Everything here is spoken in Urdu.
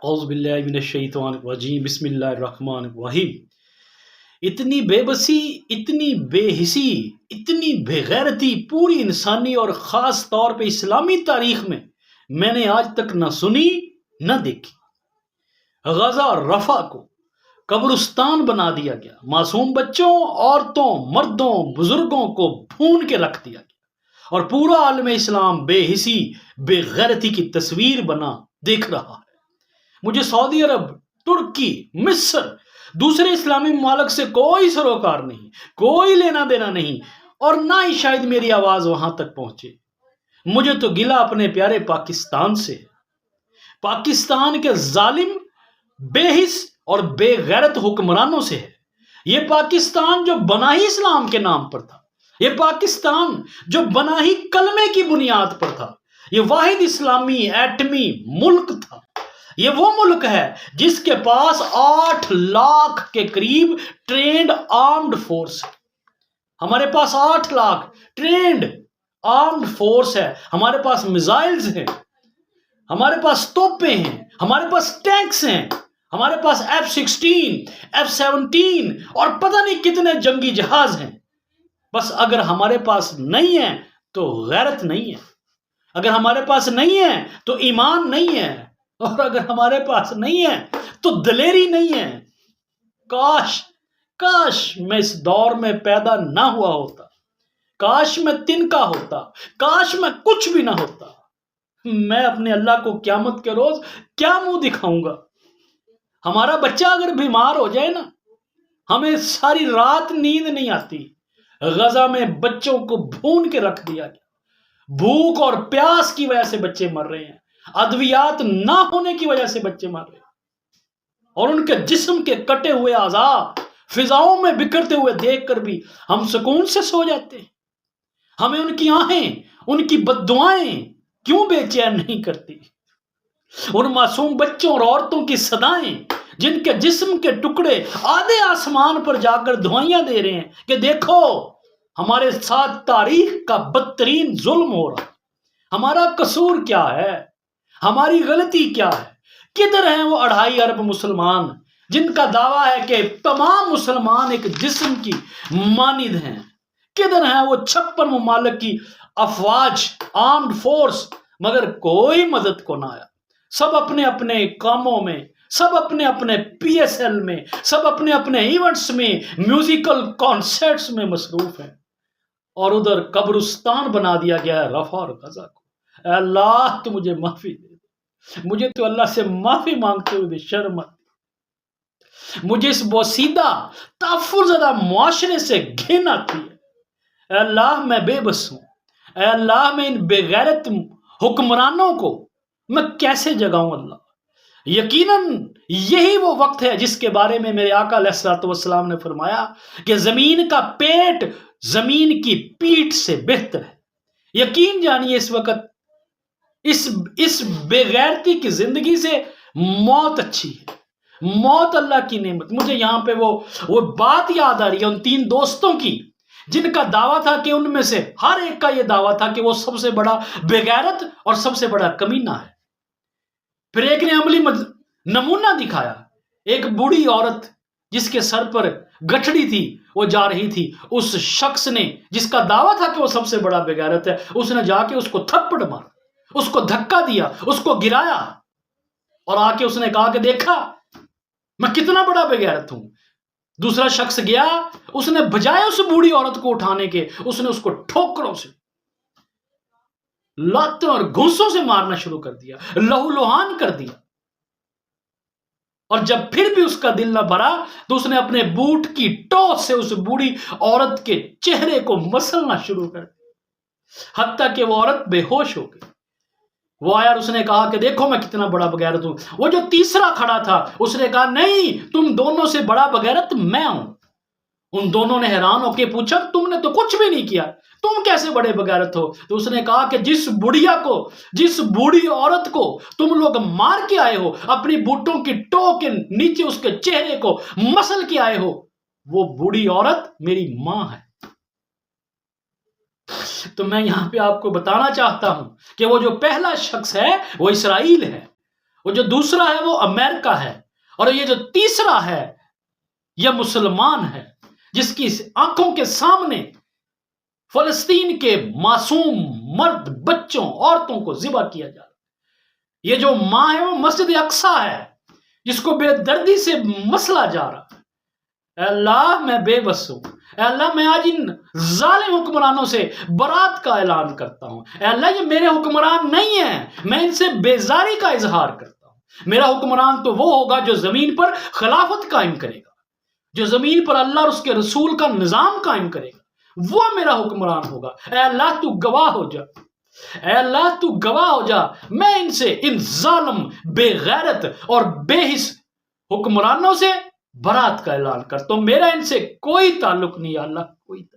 اعوذ باللہ من الشیطان الرجیم، بسم اللہ الرحمن الرحیم۔ اتنی بے بسی، اتنی بے حسی، اتنی بے غیرتی پوری انسانی اور خاص طور پہ اسلامی تاریخ میں نے آج تک نہ سنی نہ دیکھی۔ غزہ اور رفح کو قبرستان بنا دیا گیا، معصوم بچوں، عورتوں، مردوں، بزرگوں کو بھون کے رکھ دیا گیا، اور پورا عالم اسلام بے حسی، بے غیرتی کی تصویر بنا دیکھ رہا ہے۔ مجھے سعودی عرب، ترکی، مصر، دوسرے اسلامی ممالک سے کوئی سروکار نہیں، کوئی لینا دینا نہیں، اور نہ ہی شاید میری آواز وہاں تک پہنچے۔ مجھے تو گلہ اپنے پیارے پاکستان سے ہے، پاکستان کے ظالم، بے حس اور بے غیرت حکمرانوں سے ہے۔ یہ پاکستان جو بنا ہی اسلام کے نام پر تھا، یہ پاکستان جو بنا ہی کلمے کی بنیاد پر تھا، یہ واحد اسلامی ایٹمی ملک تھا۔ یہ وہ ملک ہے جس کے پاس 8 لاکھ کے قریب ٹرینڈ آرمڈ فورس ہے۔ ہمارے پاس 8 لاکھ ٹرینڈ آرمڈ فورس ہے، ہمارے پاس میزائلز ہیں، ہمارے پاس توپیں ہیں، ہمارے پاس ٹینکس ہیں، ہمارے پاس F-16، F-17 اور پتہ نہیں کتنے جنگی جہاز ہیں۔ بس اگر ہمارے پاس نہیں ہے تو غیرت نہیں ہے، اگر ہمارے پاس نہیں ہے تو ایمان نہیں ہے، اور اگر ہمارے پاس نہیں ہے تو دلیری نہیں ہے۔ کاش میں اس دور میں پیدا نہ ہوا ہوتا، کاش میں تنکا ہوتا، کاش میں کچھ بھی نہ ہوتا۔ میں اپنے اللہ کو قیامت کے روز کیا منہ دکھاؤں گا؟ ہمارا بچہ اگر بیمار ہو جائے نا، ہمیں ساری رات نیند نہیں آتی۔ غزہ میں بچوں کو بھون کے رکھ دیا گیا، بھوک اور پیاس کی وجہ سے بچے مر رہے ہیں، ادویات نہ ہونے کی وجہ سے بچے مر رہے ہیں، اور ان کے جسم کے کٹے ہوئے اعضاء فضاؤں میں بکھرتے ہوئے دیکھ کر بھی ہم سکون سے سو جاتے ہیں۔ ہمیں ان کی آہیں، ان کی بد دعائیں کیوں بے چین نہیں کرتی؟ ان معصوم بچوں اور عورتوں کی صدائیں جن کے جسم کے ٹکڑے آدھے آسمان پر جا کر دعائیاں دے رہے ہیں کہ دیکھو ہمارے ساتھ تاریخ کا بدترین ظلم ہو رہا ہے، ہمارا قصور کیا ہے، ہماری غلطی کیا ہے؟ کدھر ہیں وہ 2.5 ارب مسلمان جن کا دعویٰ ہے کہ تمام مسلمان ایک جسم کی مانند ہیں؟ کدھر ہیں وہ 56 ممالک کی افواج، آرمڈ فورس؟ مگر کوئی مدد کو نہ آیا۔ سب اپنے اپنے کاموں میں، سب اپنے اپنے PSL میں، سب اپنے اپنے ایونٹس میں، میوزیکل کانسرٹس میں مصروف ہیں، اور ادھر قبرستان بنا دیا گیا ہے رفح اور غزہ کو۔ اے اللہ تو مجھے معافی دے دے، مجھے تو اللہ سے معافی مانگتے ہوئے بھی شرم آتی، مجھے اس بوسیدہ تحفظ زدہ معاشرے سے گھن آتی ہے۔ اے اللہ میں بے بس ہوں، اے اللہ میں ان بے غیرت حکمرانوں کو میں کیسے جگاؤں؟ اللہ یقیناً یہی وہ وقت ہے جس کے بارے میں میرے آقا علیہ الصلوۃ والسلام نے فرمایا کہ زمین کا پیٹ زمین کی پیٹھ سے بہتر ہے۔ یقین جانیے اس وقت اس بے غیرتی کی زندگی سے موت اچھی ہے، موت اللہ کی نعمت۔ مجھے یہاں پہ وہ بات یاد آ رہی ہے ان 3 دوستوں کی جن کا دعویٰ تھا کہ ان میں سے ہر ایک کا یہ دعویٰ تھا کہ وہ سب سے بڑا بے غیرت اور سب سے بڑا کمینہ ہے۔ پھر ایک نے عملی نمونہ دکھایا، ایک بوڑھی عورت جس کے سر پر گٹھڑی تھی، وہ جا رہی تھی، اس شخص نے جس کا دعویٰ تھا کہ وہ سب سے بڑا بے غیرت ہے، اس نے جا کے اس کو تھپڑ مارا، اس کو دھکا دیا، اس کو گرایا، اور آ کے اس نے کہا کہ دیکھا میں کتنا بڑا بے غیرت ہوں۔ دوسرا شخص گیا، اس نے بجائے اس بوڑھی عورت کو اٹھانے کے، اس نے اس کو ٹھوکروں سے، لاتوں اور گھونسوں سے مارنا شروع کر دیا، لہو لہان کر دیا۔ اور جب پھر بھی اس کا دل نہ بھرا تو اس نے اپنے بوٹ کی ٹو سے اس بوڑھی عورت کے چہرے کو مسلنا شروع کر دیا، حتیٰ کہ وہ عورت بے ہوش ہو گئی۔ وہ آیا اور اس نے کہا کہ دیکھو میں کتنا بڑا بغیرت ہوں۔ وہ جو تیسرا کھڑا تھا اس نے کہا نہیں، تم دونوں سے بڑا بغیرت میں ہوں۔ ان دونوں نے حیران ہو کے پوچھا تم نے تو کچھ بھی نہیں کیا، تم کیسے بڑے بغیرت ہو؟ تو اس نے کہا کہ جس بوڑھی عورت کو تم لوگ مار کے آئے ہو، اپنی بوٹوں کی ٹو کے نیچے اس کے چہرے کو مسل کے آئے ہو، وہ بوڑھی عورت میری ماں ہے۔ تو میں یہاں پہ آپ کو بتانا چاہتا ہوں کہ وہ جو پہلا شخص ہے وہ اسرائیل ہے، وہ جو دوسرا ہے وہ امریکہ ہے، اور یہ جو تیسرا ہے یہ مسلمان ہے، جس کی آنکھوں کے سامنے فلسطین کے معصوم مرد، بچوں، عورتوں کو ذبح کیا جا رہا ہے۔ یہ جو ماں ہے وہ مسجد اقصی ہے، جس کو بے دردی سے مسلا جا رہا ہے۔ اے اللہ میں بے بس ہوں، اے اللہ میں آج ان ظالم حکمرانوں سے برات کا اعلان کرتا ہوں۔ اے اللہ یہ میرے حکمران نہیں ہیں، میں ان سے بیزاری کا اظہار کرتا ہوں۔ میرا حکمران تو وہ ہوگا جو زمین پر خلافت قائم کرے گا، جو زمین پر اللہ اور اس کے رسول کا نظام قائم کرے گا، وہ میرا حکمران ہوگا۔ اے اللہ تو گواہ ہو جا، اے اللہ تو گواہ ہو جا، میں ان سے، ان ظالم، بے غیرت اور بے حس حکمرانوں سے برات کا اعلان کرتا ہوں۔ میرا ان سے کوئی تعلق نہیں، یا اللہ کوئی تعلق